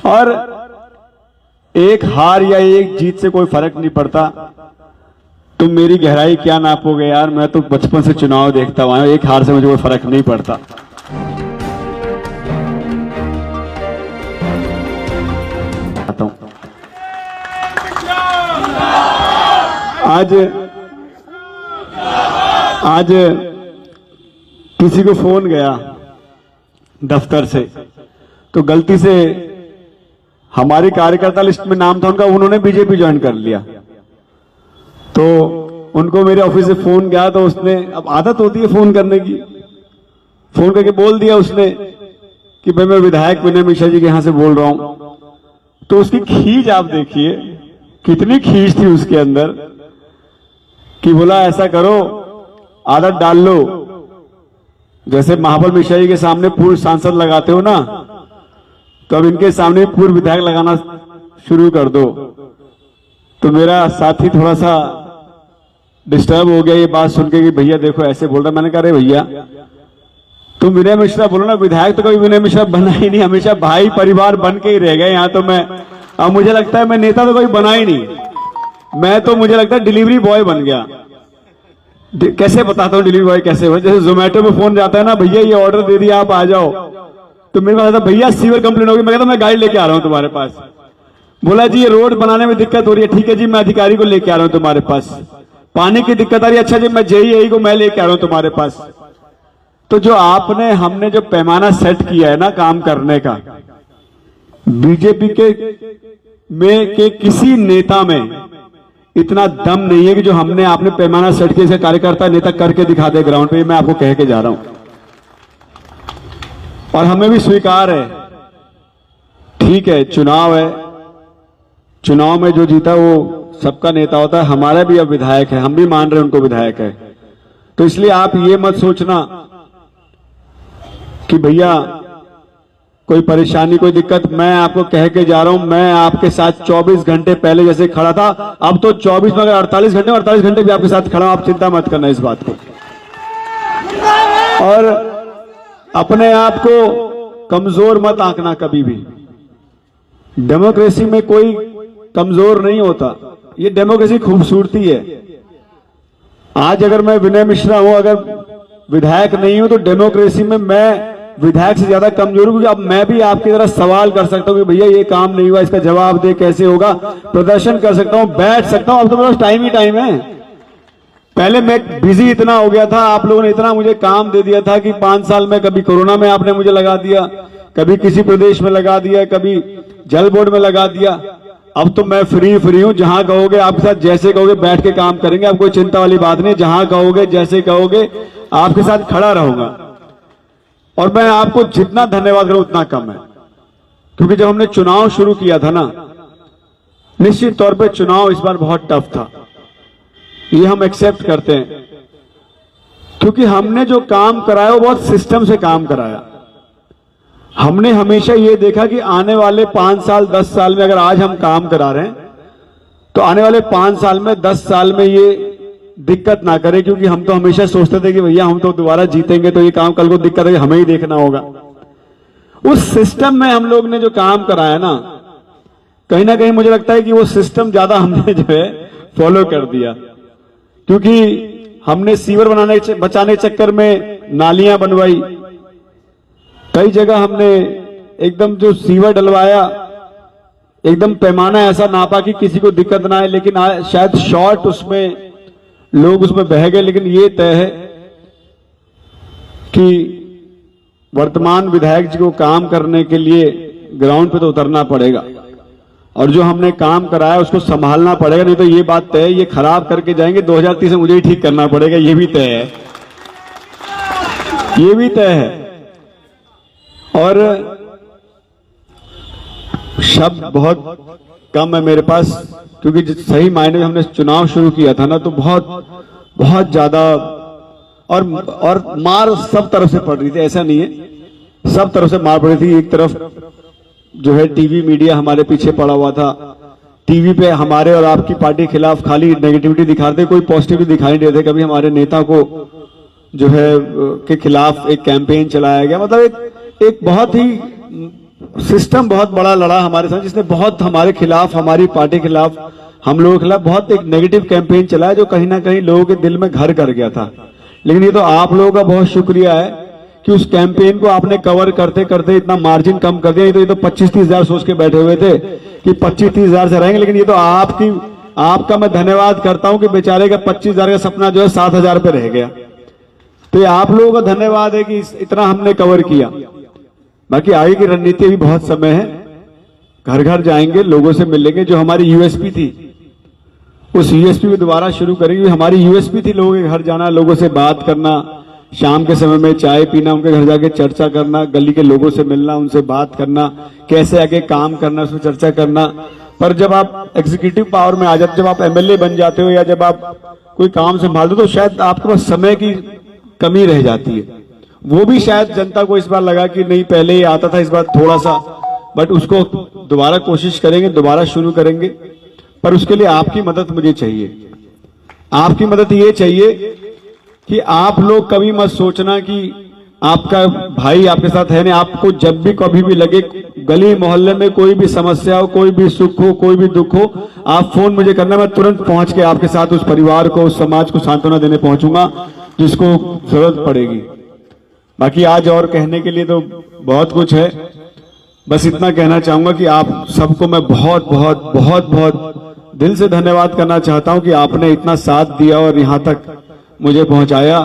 और एक हार या एक जीत से कोई फर्क नहीं पड़ता। तुम मेरी गहराई क्या नापोगे यार, मैं तो बचपन से चुनाव देखता हुआ हूं, एक हार से मुझे कोई फर्क नहीं पड़ता। आज किसी को फोन गया दफ्तर से, तो गलती से हमारी कार्यकर्ता लिस्ट में नाम था उनका, उन्होंने बीजेपी ज्वाइन कर लिया। तो उनको मेरे ऑफिस से फोन गया, तो उसने, अब आदत होती है फोन करने की, फोन करके बोल दिया उसने कि भाई मैं विधायक विनय मिश्रा जी के यहां से बोल रहा हूं। तो उसकी खींच आप देखिए, कितनी खींच थी उसके अंदर कि बोला ऐसा करो, आदत डाल लो, जैसे महाबल मिश्रा जी के सामने पूर्व सांसद लगाते हो ना, तो अब इनके सामने पूर्व विधायक लगाना शुरू कर दो। तो मेरा साथी थोड़ा सा डिस्टर्ब हो गया ये बात सुन के कि भैया देखो ऐसे बोल रहा। मैंने कहा अरे भैया तुम विनय मिश्रा बोलो ना, विधायक तो कभी विनय मिश्रा बना ही नहीं, हमेशा भाई परिवार बन के ही रह गए यहाँ। तो मैं, अब मुझे लगता है मैं नेता तो कोई बना ही नहीं, मैं तो मुझे लगता है डिलीवरी बॉय बन गया। कैसे बताता हूँ डिलीवरी बॉय कैसे हो, जैसे जोमेटो में फोन जाता है ना, भैया ये ऑर्डर दे दिया आप आ जाओ, तो मेरे पास भैया सीवर कंप्लेन होगी, मैं कहता मैं गाड़ी लेके आ रहा हूँ तुम्हारे पास। बोला जी ये रोड बनाने में दिक्कत हो रही है, ठीक है जी मैं अधिकारी को लेके आ रहा हूँ तुम्हारे पास। पानी की दिक्कत आ रही है, अच्छा जी मैं जेईई को मैं लेके आ रहा हूँ तुम्हारे पास। तो जो आपने, हमने जो पैमाना सेट किया है ना काम करने का, बीजेपी के किसी नेता में इतना दम नहीं है कि जो हमने आपने पैमाना सेट किया, इसका कार्यकर्ता नेता करके दिखा दे ग्राउंड पे। मैं आपको कह के जा रहा हूं और हमें भी स्वीकार है, ठीक है चुनाव है, चुनाव में जो जीता वो सबका नेता होता है, हमारा भी अब विधायक है, हम भी मान रहे हैं उनको विधायक है। तो इसलिए आप ये मत सोचना कि भैया कोई परेशानी कोई दिक्कत, मैं आपको कह के जा रहा हूं, मैं आपके साथ 24 घंटे पहले जैसे खड़ा था, अब तो 24 में अगर 48 घंटे 48 घंटे भी आपके साथ खड़ा हूं, आप चिंता मत करना इस बात को। और अपने आप को कमजोर मत आंकना कभी भी, डेमोक्रेसी में कोई कमजोर नहीं होता, ये डेमोक्रेसी खूबसूरती है। आज अगर मैं विनय मिश्रा हूं, अगर विधायक नहीं हूं, तो डेमोक्रेसी में मैं विधायक से ज्यादा कमजोर हूं, क्योंकि अब मैं भी आपकी तरह सवाल कर सकता हूं कि भैया ये काम नहीं हुआ, इसका जवाब दे, कैसे होगा, प्रदर्शन कर सकता हूं, बैठ सकता हूं। अब तो मेरे पास टाइम ही टाइम है। पहले मैं बिजी इतना हो गया था, आप लोगों ने इतना मुझे काम दे दिया था कि 5 साल में कभी कोरोना में आपने मुझे लगा दिया, कभी किसी प्रदेश में लगा दिया, कभी जल बोर्ड में लगा दिया। अब तो मैं फ्री हूं, जहां कहोगे आपके साथ जैसे कहोगे बैठ के काम करेंगे, अब कोई चिंता वाली बात नहीं, जहां कहोगे जैसे कहोगे आपके साथ खड़ा रहूंगा। और मैं आपको जितना धन्यवाद करूं उतना कम है, क्योंकि जब हमने चुनाव शुरू किया था ना, निश्चित तौर पे चुनाव इस बार बहुत टफ था, ये हम एक्सेप्ट करते हैं, क्योंकि हमने जो काम कराया वो बहुत सिस्टम से काम कराया। हमने हमेशा ये देखा कि आने वाले 5 साल 10 साल में अगर आज हम काम करा रहे हैं, तो आने वाले 5 साल में 10 साल में ये दिक्कत ना करे, क्योंकि हम तो हमेशा सोचते थे कि भैया हम तो दोबारा जीतेंगे, तो ये काम कल को दिक्कत है हमें ही देखना होगा। उस सिस्टम में हम लोग ने जो काम कराया ना, कहीं ना कहीं मुझे लगता है कि वो सिस्टम ज्यादा हमने जो है फॉलो कर दिया, क्योंकि हमने सीवर बचाने के चक्कर में नालियां बनवाई, कई जगह हमने एकदम जो सीवर डलवाया, एकदम पैमाना ऐसा नापा कि किसी को दिक्कत ना आए, लेकिन शायद शॉर्ट उसमें लोग उसमें बह गए। लेकिन ये तय है कि वर्तमान विधायक जी को काम करने के लिए ग्राउंड पे तो उतरना पड़ेगा, और जो हमने काम कराया उसको संभालना पड़ेगा, नहीं तो ये बात तय है ये खराब करके जाएंगे, 2030 में मुझे ही ठीक करना पड़ेगा, ये भी तय है, ये भी तय है। और शब्द बहुत कम है मेरे पास, क्योंकि सही मायने में हमने चुनाव शुरू किया था ना, तो बहुत ज्यादा और मार सब तरफ से पड़ रही थी, ऐसा नहीं है, सब तरफ से मार पड़ रही थी। एक तरफ जो है टीवी मीडिया हमारे पीछे पड़ा हुआ था, टीवी पे हमारे और आपकी पार्टी के खिलाफ खाली नेगेटिविटी दिखाते, कोई पॉजिटिविटी दिखाई नहीं देते। कभी हमारे नेता को जो है के खिलाफ एक कैंपेन चलाया गया, मतलब एक बहुत ही सिस्टम बहुत बड़ा लड़ा हमारे साथ, जिसने बहुत हमारे खिलाफ, हमारी पार्टी के खिलाफ, हम लोगों के खिलाफ बहुत एक नेगेटिव कैंपेन चलाया, जो कहीं ना कहीं लोगों के दिल में घर कर गया था। लेकिन ये तो आप लोगों का बहुत शुक्रिया है कि उस कैंपेन को आपने कवर करते करते इतना मार्जिन कम कर दिया। ये तो 25-30 हजार सोच के बैठे हुए थे कि 25-30 हजार से रहेंगे, लेकिन ये तो आपका मैं धन्यवाद करता हूं कि बेचारे का 25 हजार का सपना जो है 7 हजार पे रह गया। तो ये आप लोगों का धन्यवाद है कि इतना हमने कवर किया। बाकी आगे की रणनीति भी बहुत समय है, घर घर जाएंगे, लोगों से मिलेंगे। जो हमारी यूएसपी थी उस यूएसपी को दोबारा शुरू करेंगे। हमारी यूएसपी थी लोगों के घर जाना, लोगों से बात करना, शाम के समय में चाय पीना, उनके घर जाके चर्चा करना, गली के लोगों से मिलना, उनसे बात करना, कैसे आगे काम करना, उसमें चर्चा करना। पर जब आप एग्जीक्यूटिव पावर में आ जाते, जब आप एमएलए बन जाते हो या जब आप कोई काम संभालते हो, तो शायद आपके पास समय की कमी रह जाती है। वो भी शायद जनता को इस बार लगा कि नहीं, पहले ही आता था, इस बार थोड़ा सा, बट उसको दोबारा कोशिश करेंगे, दोबारा शुरू करेंगे। पर उसके लिए आपकी मदद मुझे चाहिए। आपकी मदद ये चाहिए कि आप लोग कभी मत सोचना कि आपका भाई आपके साथ है नहीं। आपको जब भी कभी भी लगे, गली मोहल्ले में कोई भी समस्या हो, कोई भी सुख हो, कोई भी दुख हो, आप फोन मुझे करना, मैं तुरंत पहुंच के आपके साथ उस परिवार को, उस समाज को सांत्वना देने पहुंचूंगा जिसको जरूरत पड़ेगी। बाकी आज और कहने के लिए तो बहुत कुछ है, बस इतना कहना चाहूंगा कि आप सबको मैं बहुत बहुत बहुत बहुत दिल से धन्यवाद करना चाहता हूं कि आपने इतना साथ दिया और यहां तक मुझे पहुंचाया।